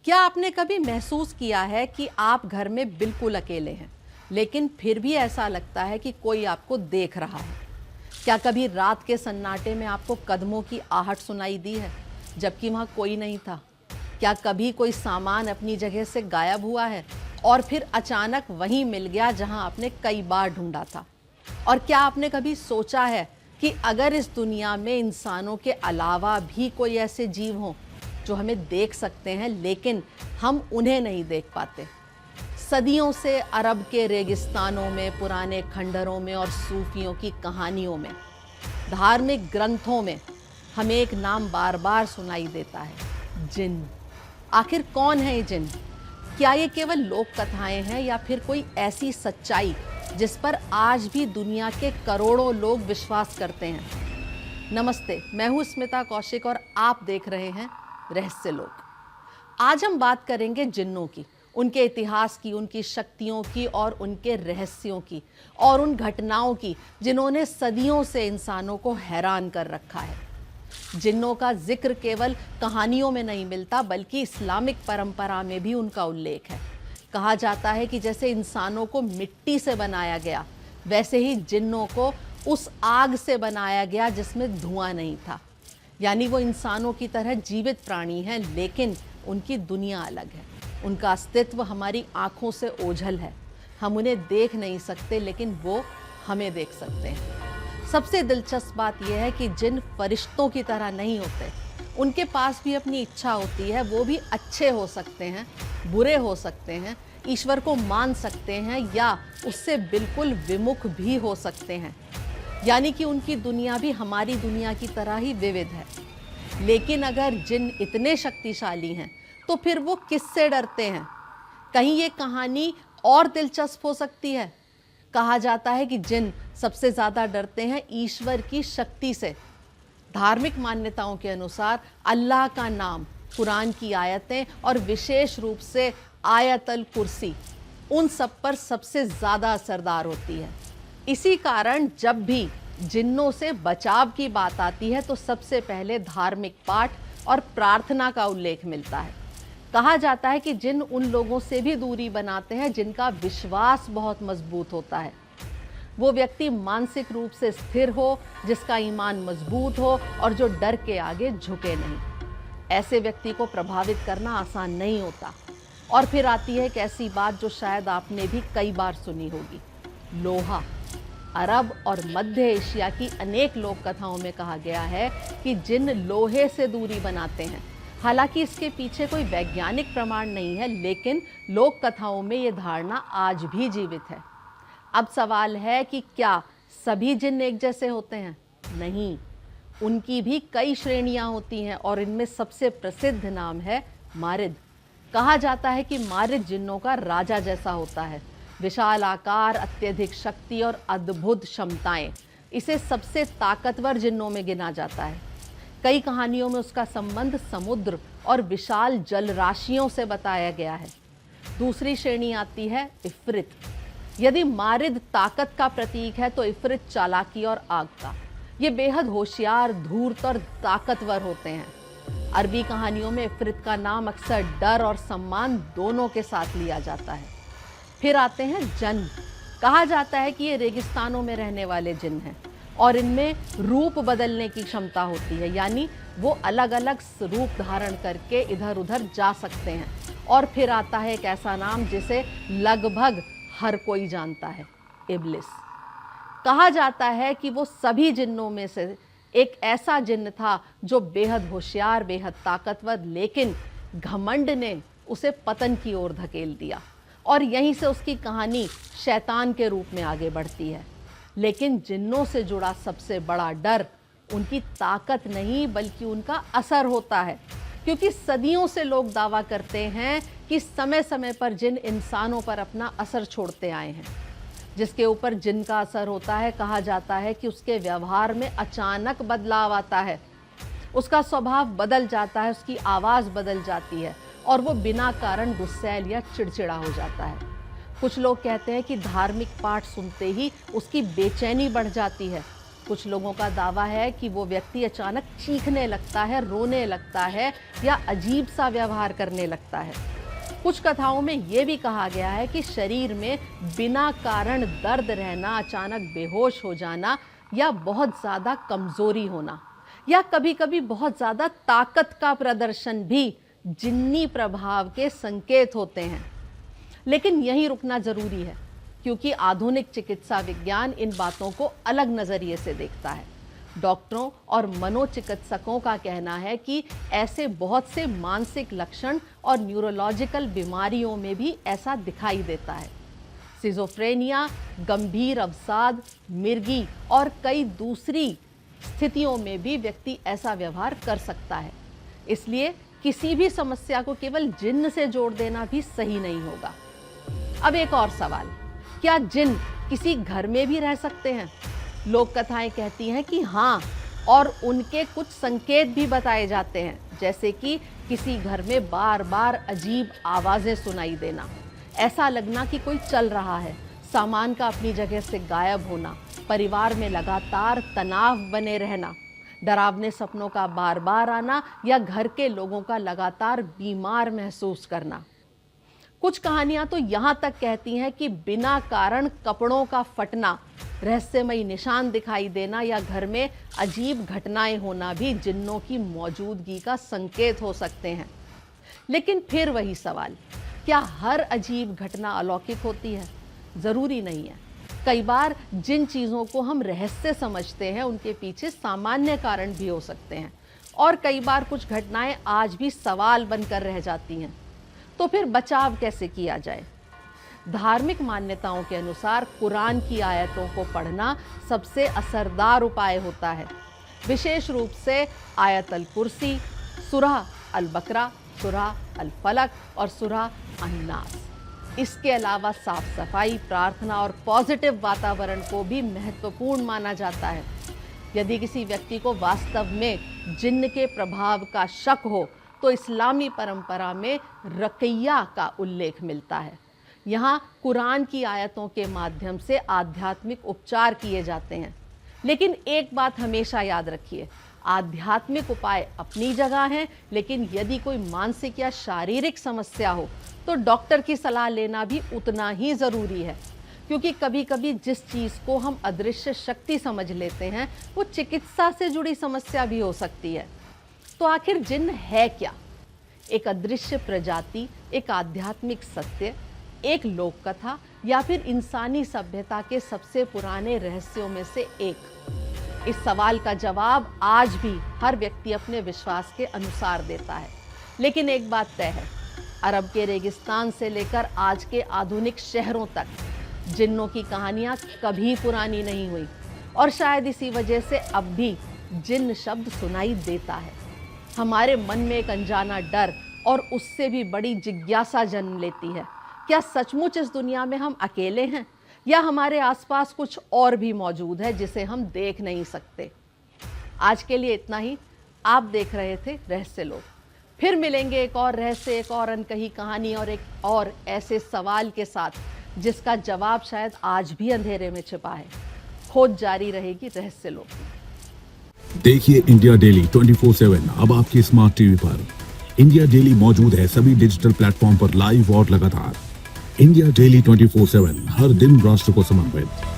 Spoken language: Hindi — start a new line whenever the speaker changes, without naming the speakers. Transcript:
क्या आपने कभी महसूस किया है कि आप घर में बिल्कुल अकेले हैं, लेकिन फिर भी ऐसा लगता है कि कोई आपको देख रहा है? क्या कभी रात के सन्नाटे में आपको कदमों की आहट सुनाई दी है, जबकि वहाँ कोई नहीं था? क्या कभी कोई सामान अपनी जगह से गायब हुआ है और फिर अचानक वहीं मिल गया जहाँ आपने कई बार ढूंढा था? और क्या आपने कभी सोचा है कि अगर इस दुनिया में इंसानों के अलावा भी कोई ऐसे जीव हों जो हमें देख सकते हैं, लेकिन हम उन्हें नहीं देख पाते? सदियों से अरब के रेगिस्तानों में, पुराने खंडरों में और सूफियों की कहानियों में, धार्मिक ग्रंथों में हमें एक नाम बार बार सुनाई देता है, जिन। आखिर कौन है ये जिन? क्या ये केवल लोक कथाएं हैं या फिर कोई ऐसी सच्चाई जिस पर आज भी दुनिया के करोड़ों लोग विश्वास करते हैं? नमस्ते, मैं हूँ स्मिता कौशिक और आप देख रहे हैं रहस्य लोक। आज हम बात करेंगे जिन्नों की, उनके इतिहास की, उनकी शक्तियों की और उनके रहस्यों की, और उन घटनाओं की जिन्होंने सदियों से इंसानों को हैरान कर रखा है। जिन्नों का जिक्र केवल कहानियों में नहीं मिलता, बल्कि इस्लामिक परंपरा में भी उनका उल्लेख है। कहा जाता है कि जैसे इंसानों को मिट्टी से बनाया गया, वैसे ही जिन्नों को उस आग से बनाया गया जिसमें धुआं नहीं था। यानी वो इंसानों की तरह जीवित प्राणी हैं, लेकिन उनकी दुनिया अलग है। उनका अस्तित्व हमारी आंखों से ओझल है। हम उन्हें देख नहीं सकते, लेकिन वो हमें देख सकते हैं। सबसे दिलचस्प बात यह है कि जिन फरिश्तों की तरह नहीं होते, उनके पास भी अपनी इच्छा होती है। वो भी अच्छे हो सकते हैं, बुरे हो सकते हैं, ईश्वर को मान सकते हैं या उससे बिल्कुल विमुख भी हो सकते हैं। यानी कि उनकी दुनिया भी हमारी दुनिया की तरह ही विविध है। लेकिन अगर जिन इतने शक्तिशाली हैं, तो फिर वो किससे डरते हैं? कहीं ये कहानी और दिलचस्प हो सकती है। कहा जाता है कि जिन सबसे ज़्यादा डरते हैं ईश्वर की शक्ति से। धार्मिक मान्यताओं के अनुसार अल्लाह का नाम, कुरान की आयतें और विशेष रूप से आयतल कुर्सी उन सब पर सबसे ज़्यादा असरदार होती है। इसी कारण जब भी जिन्नों से बचाव की बात आती है, तो सबसे पहले धार्मिक पाठ और प्रार्थना का उल्लेख मिलता है। कहा जाता है कि जिन उन लोगों से भी दूरी बनाते हैं जिनका विश्वास बहुत मजबूत होता है। वो व्यक्ति मानसिक रूप से स्थिर हो, जिसका ईमान मजबूत हो और जो डर के आगे झुके नहीं। ऐसे व्यक्ति को प्रभावित करना आसान नहीं होता। और फिर आती है एक ऐसी बात जो शायद आपने भी कई बार सुनी होगी, लोहा। अरब और मध्य एशिया की अनेक लोक कथाओं में कहा गया है कि जिन लोहे से दूरी बनाते हैं। हालांकि इसके पीछे कोई वैज्ञानिक प्रमाण नहीं है, लेकिन लोक कथाओं में ये धारणा आज भी जीवित है। अब सवाल है कि क्या सभी जिन एक जैसे होते हैं? नहीं, उनकी भी कई श्रेणियां होती हैं और इनमें सबसे प्रसिद्ध नाम है मारिद। कहा जाता है कि मारिद जिन्नों का राजा जैसा होता है। विशाल आकार, अत्यधिक शक्ति और अद्भुत क्षमताएं इसे सबसे ताकतवर जिन्नों में गिना जाता है। कई कहानियों में उसका संबंध समुद्र और विशाल जल राशियों से बताया गया है। दूसरी श्रेणी आती है इफ्रित। यदि मारिद ताकत का प्रतीक है, तो इफ्रित चालाकी और आग का। ये बेहद होशियार, धूर्त और ताकतवर होते हैं। अरबी कहानियों में इफ्रित का नाम अक्सर डर और सम्मान दोनों के साथ लिया जाता है। फिर आते हैं जन। कहा जाता है कि ये रेगिस्तानों में रहने वाले जिन हैं और इनमें रूप बदलने की क्षमता होती है। यानी वो अलग अलग रूप धारण करके इधर उधर जा सकते हैं। और फिर आता है एक ऐसा नाम जिसे लगभग हर कोई जानता है, इब्लिस। कहा जाता है कि वो सभी जिन्नों में से एक ऐसा जिन्न था जो बेहद होशियार, बेहद ताकतवर, लेकिन घमंड ने उसे पतन की ओर धकेल दिया। और यहीं से उसकी कहानी शैतान के रूप में आगे बढ़ती है। लेकिन जिन्नों से जुड़ा सबसे बड़ा डर उनकी ताकत नहीं, बल्कि उनका असर होता है। क्योंकि सदियों से लोग दावा करते हैं कि समय समय पर जिन इंसानों पर अपना असर छोड़ते आए हैं। जिसके ऊपर जिन का असर होता है, कहा जाता है कि उसके व्यवहार में अचानक बदलाव आता है। उसका स्वभाव बदल जाता है, उसकी आवाज़ बदल जाती है और वो बिना कारण गुस्सैल या चिड़चिड़ा हो जाता है। कुछ लोग कहते हैं कि धार्मिक पाठ सुनते ही उसकी बेचैनी बढ़ जाती है कुछ लोगों का दावा है कि वो व्यक्ति अचानक चीखने लगता है, रोने लगता है या अजीब सा व्यवहार करने लगता है। कुछ कथाओं में ये भी कहा गया है कि शरीर में बिना कारण दर्द रहना, अचानक बेहोश हो जाना या बहुत ज़्यादा कमज़ोरी होना या कभी-कभी बहुत ज़्यादा ताकत का प्रदर्शन भी जिन्नी प्रभाव के संकेत होते हैं। लेकिन यहीं रुकना ज़रूरी है, क्योंकि आधुनिक चिकित्सा विज्ञान इन बातों को अलग नज़रिए से देखता है। डॉक्टरों और मनोचिकित्सकों का कहना है कि ऐसे बहुत से मानसिक लक्षण और न्यूरोलॉजिकल बीमारियों में भी ऐसा दिखाई देता है। सिजोफ्रेनिया, गंभीर अवसाद, मिर्गी और कई दूसरी स्थितियों में भी व्यक्ति ऐसा व्यवहार कर सकता है। इसलिए किसी भी समस्या को केवल जिन्न से जोड़ देना भी सही नहीं होगा। अब एक और सवाल, क्या जिन्न किसी घर में भी रह सकते हैं? लोक कथाएं कहती हैं कि हाँ, और उनके कुछ संकेत भी बताए जाते हैं, जैसे कि किसी घर में बार बार अजीब आवाज़ें सुनाई देना, ऐसा लगना कि कोई चल रहा है, सामान का अपनी जगह से गायब होना, परिवार में लगातार तनाव बने रहना, डरावने सपनों का बार बार आना या घर के लोगों का लगातार बीमार महसूस करना। कुछ कहानियां तो यहाँ तक कहती हैं कि बिना कारण कपड़ों का फटना, रहस्यमयी निशान दिखाई देना या घर में अजीब घटनाएं होना भी जिन्नों की मौजूदगी का संकेत हो सकते हैं। लेकिन फिर वही सवाल, क्या हर अजीब घटना अलौकिक होती है? ज़रूरी नहीं है। कई बार जिन चीज़ों को हम रहस्य समझते हैं उनके पीछे सामान्य कारण भी हो सकते हैं, और कई बार कुछ घटनाएं आज भी सवाल बनकर रह जाती हैं। तो फिर बचाव कैसे किया जाए? धार्मिक मान्यताओं के अनुसार कुरान की आयतों को पढ़ना सबसे असरदार उपाय होता है, विशेष रूप से आयत अल कुर्सी, सूरह अल बकरा, सूरह अल फलक और सूरह अन्नास। इसके अलावा साफ सफाई, प्रार्थना और पॉजिटिव वातावरण को भी महत्वपूर्ण माना जाता है। यदि किसी व्यक्ति को वास्तव में जिन्न के प्रभाव का शक हो तो इस्लामी परंपरा में रक़िया का उल्लेख मिलता है। यहाँ कुरान की आयतों के माध्यम से आध्यात्मिक उपचार किए जाते हैं। लेकिन एक बात हमेशा याद रखिए, आध्यात्मिक उपाय अपनी जगह हैं, लेकिन यदि कोई मानसिक या शारीरिक समस्या हो तो डॉक्टर की सलाह लेना भी उतना ही ज़रूरी है, क्योंकि कभी कभी जिस चीज़ को हम अदृश्य शक्ति समझ लेते हैं वो चिकित्सा से जुड़ी समस्या भी हो सकती है। तो आखिर जिन्न है क्या? एक अदृश्य प्रजाति, एक आध्यात्मिक सत्य, एक लोक कथा या फिर इंसानी सभ्यता के सबसे पुराने रहस्यों में से एक? इस सवाल का जवाब आज भी हर व्यक्ति अपने विश्वास के अनुसार देता है। लेकिन एक बात तय है, अरब के रेगिस्तान से लेकर आज के आधुनिक शहरों तक जिन्नों की कहानियाँ कभी पुरानी नहीं हुई, और शायद इसी वजह से अब भी जिन्न शब्द सुनाई देता है। हमारे मन में एक अनजाना डर और उससे भी बड़ी जिज्ञासा जन्म लेती है, क्या सचमुच इस दुनिया में हम अकेले हैं या हमारे आसपास कुछ और भी मौजूद है जिसे हम देख नहीं सकते? आज के लिए इतना ही। आप देख रहे थे रहस्य लोक। फिर मिलेंगे एक और रहस्य, एक और अनकही कहानी और एक और ऐसे सवाल के साथ जिसका जवाब शायद आज भी अंधेरे में छिपा है। खोज जारी रहेगी रहस्य लोक में।
देखिए इंडिया डेली 24/7 अब आपके स्मार्ट टीवी पर। इंडिया डेली मौजूद है सभी डिजिटल प्लेटफॉर्म पर लाइव और लगातार। इंडिया डेली 24/7 हर दिन राष्ट्र को समर्पित।